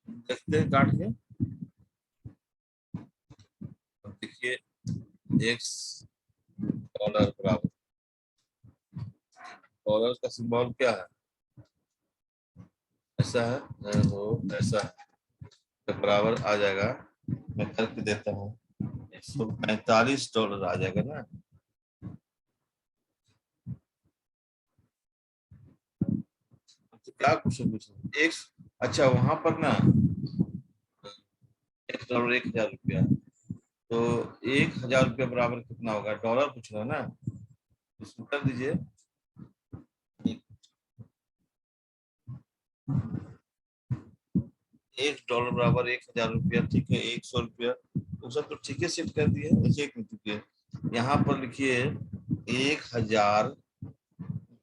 देखते हैं काट के। देखिए एक्स डॉलर बराबर, डॉलर का सिंबल क्या है, ऐसा है, वो ऐसा है, तो बराबर आ जाएगा। मैं करके देता हूँ, $145 आ जाएगा ना। तो क्या क्वेश्चन पूछा एक, अच्छा वहां पर ना $1 1000 रुपया, तो 1000 रुपया बराबर कितना होगा, डॉलर पूछ रहा है ना, इसको कर दीजिए। $1 बराबर 1000 रुपया, ठीक है। 100 रुपया तो सब तो ठीक है, सेट कर दिए। अच्छा एक मिनट रुकिए, यहाँ पर लिखिए 1000,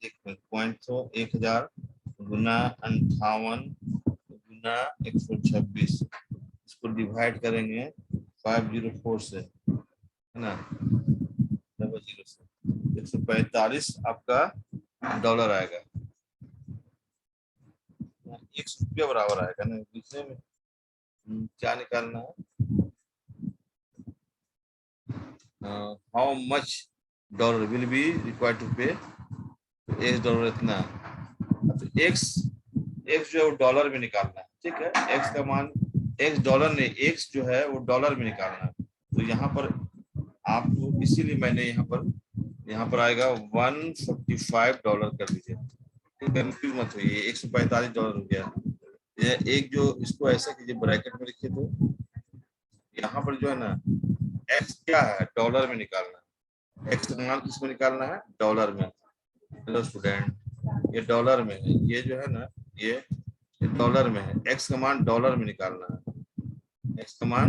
एक मिनट, पॉइंट तो 1000 गुना 58 गुना 126, इसको डिवाइड करेंगे 504 से, है ना, 00 से, 145 आपका डॉलर आएगा। 100 रुपया बराबर आएगा ना, दूसरे में क्या निकालना है, how much dollar will be required to pay, $1 इतना, तो एक्स एक्स जो है वो डॉलर में निकालना है, ठीक है। एक्स का मान, एक्स डॉलर नहीं, एक्स जो है वो डॉलर में निकालना है। तो यहाँ पर आपको, इसीलिए मैंने यहाँ पर आएगा $145 कर दीजिए, कंफ्यूज मत होइए, $145 हो गया। ये एक जो, इसको ऐसा कीजिए ब्रैकेट में लिखिए, तो यहाँ पर जो है ना एक्स क्या है, डॉलर में निकालना है। एक्स का मान किसमें निकालना है, डॉलर में। हेलो स्टूडेंट, ये डॉलर में है, ये जो है ना, ये डॉलर में है, एक्स का मान डॉलर में निकालना है, एक्स का मान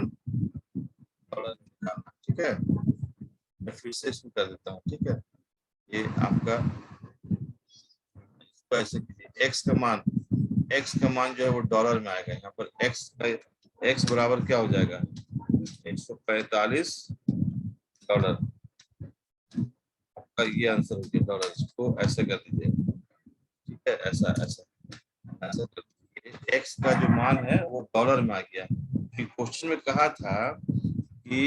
डॉलर में निकालना है, ठीक है। मैं फिर से इसको कर देता हूँ, ठीक है। ये आपका, इसको ऐसे कीजिए, एक्स का मान जो है वो डॉलर में आएगा। यहाँ पर एक्स बराबर क्या हो जाएगा, $145। आपका ये आंसर हो गया डॉलर, इसको ऐसे कर दीजिए, ठीक है, ऐसा ऐसा ऐसा कर दीजिए। एक्स का जो मान है वो डॉलर में आ गया। क्वेश्चन में कहा था कि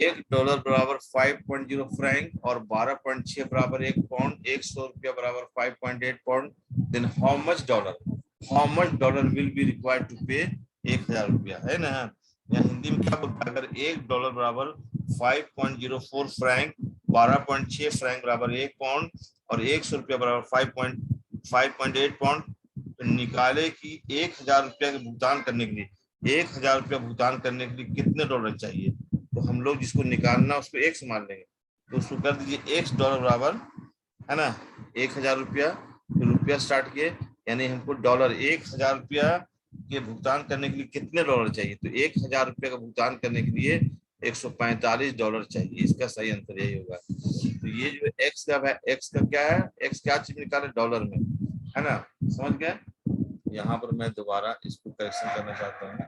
$1 बराबर 5.0 फ्रैंक और 12.6 बराबर 1 पाउंड, 100 रुपया बराबर 5.8 pound, then how much dollar will be required to pay 1000 रुपया, है ना। या हिंदी में क्या बोलता है, अगर $1 बराबर 5.04 फ्रैंक, 12.6 फ्रैंक बराबर 1 पाउंड और 100 रुपया बराबर 5.8 पाउंड, तो निकाले कि 1000 रुपया के भुगतान करने के लिए, 1000 रुपया भुगतान करने के लिए कितने डॉलर चाहिए। तो हम लोग जिसको निकालना उसको एक्स मान लेंगे, तो उसको कर दीजिए $x बराबर, है ना, 1000 रुपया, फिर रुपया स्टार्ट किए, यानी हमको डॉलर 1000 रुपया के भुगतान करने के लिए कितने डॉलर चाहिए, तो 1000 रुपया का भुगतान करने के लिए $145 चाहिए। इसका सही आंसर यही होगा। तो ये जो एक्स का है, एक्स का क्या है, एक्स क्या चीज निकाले डॉलर में, है ना, समझ गए। यहाँ पर मैं दोबारा इसको करेक्शन करना चाहता हूँ,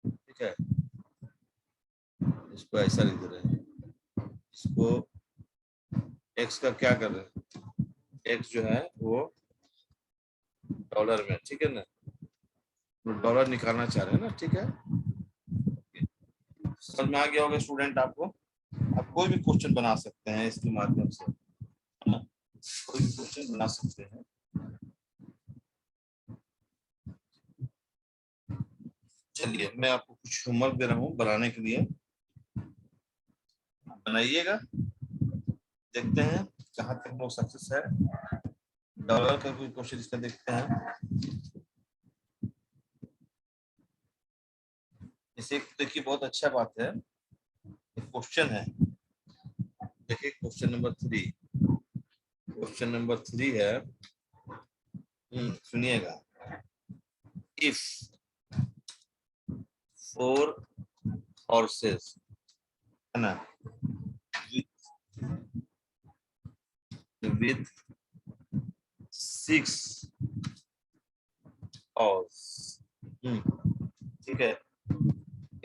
ठीक है, इसको ऐसा लिख रहे हैं, इसको एक्स का क्या कर रहे हैं, एक्स जो है वो डॉलर में, ठीक है ना, तो डॉलर निकालना चाह रहे हैं ना, ठीक है। समझ में आ गया होगा स्टूडेंट आपको। आप कोई भी क्वेश्चन बना सकते हैं इसके माध्यम से, है ना? कोई भी क्वेश्चन बना सकते हैं। चलिए मैं आपको कुछ होमवर्क दे रहा हूँ बनाने के लिए, बनाइएगा, देखते हैं कहाँ तक लोग सक्सेस है। डॉलर का कोई क्वेश्चन इसका देखते हैं। इसे देखिए, बहुत अच्छा बात है, एक क्वेश्चन है, देखिए क्वेश्चन नंबर 3, क्वेश्चन नंबर 3 है, सुनिएगा, इफ 4 horses, है ना, with 6 horse, ठीक है,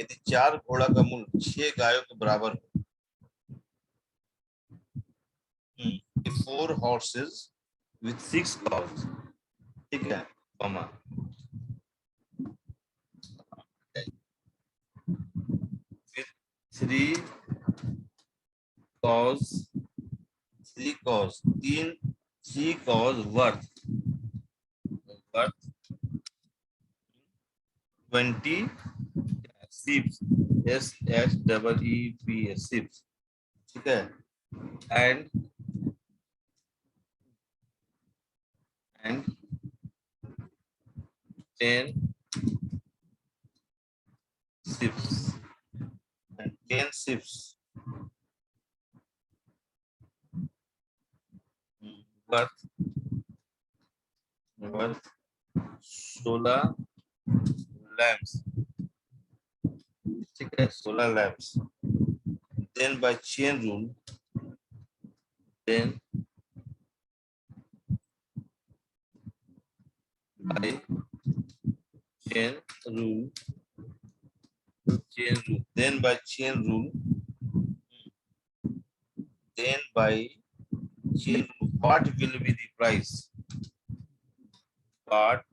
यदि 4 घोड़ा का मूल्य 6 गायों के बराबर हो, 4 horses with 6 cows, ठीक है, comma, with 3 cows, 3 cows, 3 cows worth 20 sheep, SHEEP, sheep, ठीक है, and 10 sheep, and 10 sheep worth 16 lambs, ठीक है, 16 lambs, then by chain rule, then by chain rule, then by chain rule, then by chain rule, what will be the price, what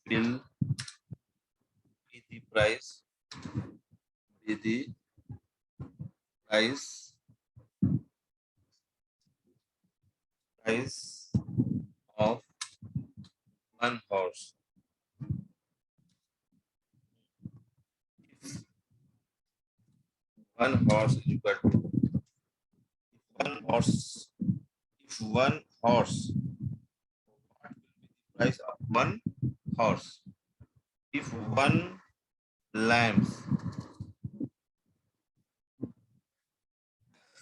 will be the price, be the price of 1 horse, if 1 horse is equal to 1 horse, if 1 horse, what will be the price of 1 horse, if 1 lambs,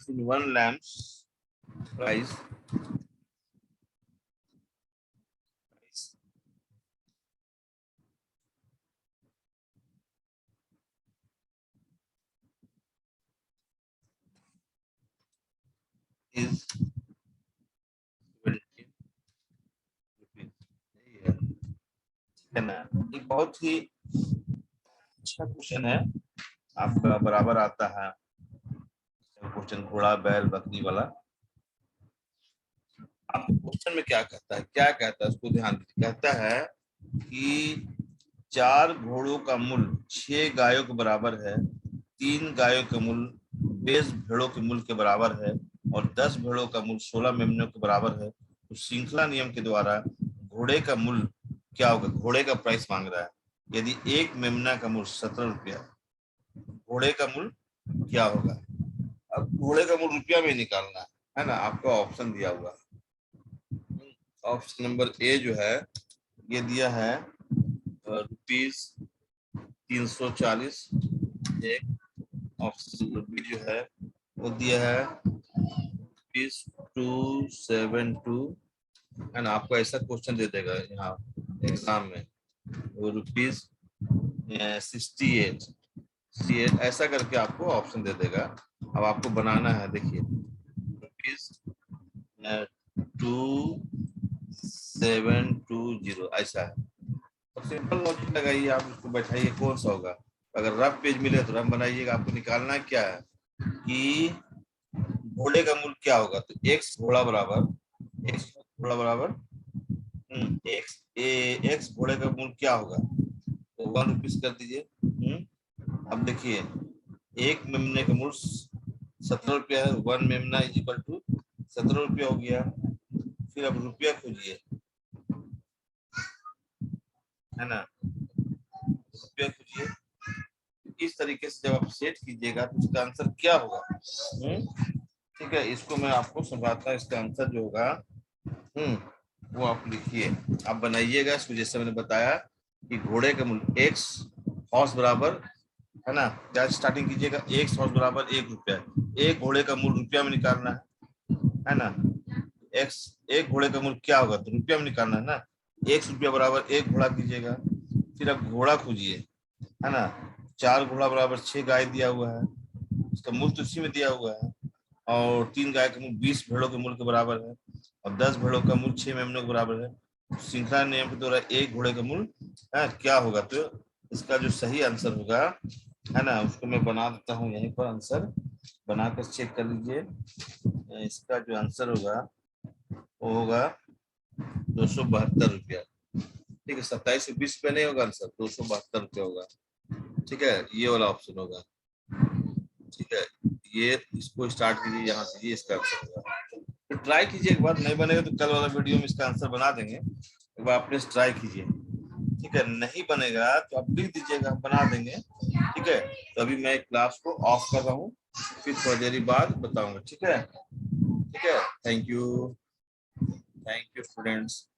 in 1 lamb's price is 20 rupees, है ना। एक बहुत ही अच्छा question है, आपका बराबर आता है क्वेश्चन घोड़ा बैल बकरी वाला। आप क्वेश्चन में क्या कहता है, क्या कहता है उसको ध्यान दीजिए, कहता है कि 4 घोड़ों का मूल्य 6 गायों के बराबर है, 3 गायों का मूल्य 20 भेड़ों के मूल्य के बराबर है, और 10 भेड़ों का मूल्य 16 मेमनों के बराबर है, तो श्रृंखला नियम के द्वारा घोड़े का मूल्य क्या होगा, घोड़े का प्राइस मांग रहा है। यदि एक मेमना का मूल्य 17 रुपया, घोड़े का मूल्य क्या होगा। अब घोड़े का मूल्य रुपया में निकालना है ना, आपका ऑप्शन दिया हुआ, ऑप्शन नंबर ए जो है ये दिया है ₹340, एक ऑप्शन नंबर बी जो है वो दिया है ₹272, है ना। आपको ऐसा क्वेश्चन दे देगा यहाँ एग्जाम में, वो ₹68, ऐसा करके आपको ऑप्शन दे देगा, अब आपको बनाना है, देखिए 2720 ऐसा है। तो सिंपल लॉजिक लगाइए, आप इसको बैठाइए कौन सा होगा। अगर रफ पेज मिले तो रफ बनाइएगा। आपको निकालना क्या है कि घोड़े का मूल्य क्या होगा। तो एक्स घोड़ा बराबर एक्स घोड़े का मूल्य क्या होगा, तो 1 रुपीज कर दीजिए। अब देखिए एक मेमने का मूल्य 17 रुपया है, 1 मेमना इज इक्वल टू 17 रुपया हो गया। फिर अब रुपया खोजिए, है ना, रुपया खोजिए। इस तरीके से जब आप सेट कीजिएगा तो इसका आंसर क्या होगा। ठीक है, इसको मैं आपको समझाता हूँ। इसका आंसर जो होगा वो आप लिखिए, आप बनाइएगा इसको जैसे मैंने बताया कि घोड़े का मूल्य एक्स हॉर्स बराबर, है ना, क्या स्टार्टिंग कीजिएगा, एक्स हॉर्स बराबर 1 रुपया। एक घोड़े का मूल्य रुपया में निकालना है ना। एक्स एक घोड़े का मूल्य क्या होगा, तो रुपया में निकालना है ना। 1 रुपया बराबर एक घोड़ा कीजिएगा। फिर आप घोड़ा खोजिए, है ना। 4 घोड़ा बराबर 6 गाय दिया हुआ है, इसका मूल्य तो इसी में दिया हुआ है। और 3 गाय का मूल्य 20 भेड़ों के मूल्य के बराबर है, और 10 भेड़ों का मूल्य 6 मेमनों के बराबर है। श्रृंखला नियम के द्वारा एक घोड़े का मूल्य क्या होगा। तो इसका जो सही आंसर होगा, है ना, उसको मैं बना देता हूँ यहीं पर। आंसर बनाकर चेक कर लीजिए। इसका जो आंसर होगा वो होगा 272 रुपया। ठीक है, 27 से 20 रुपया नहीं होगा आंसर, 272 रुपया होगा। ठीक है, ये वाला ऑप्शन होगा। ठीक है, ये इसको स्टार्ट कीजिए यहाँ से, ये इसका आंसर होगा। तो ट्राई कीजिए एक बार, नहीं बनेगा तो कल वाला वीडियो में इसका आंसर बना देंगे। एक बार आप प्लीज ट्राई कीजिए। ठीक है, नहीं बनेगा तो आप लिख दीजिएगा, हम बना देंगे। ठीक है, तो अभी मैं क्लास को ऑफ कर रहा हूँ, फिर थोड़ी देर बाद बताऊंगा। ठीक है, थैंक यू स्टूडेंट्स।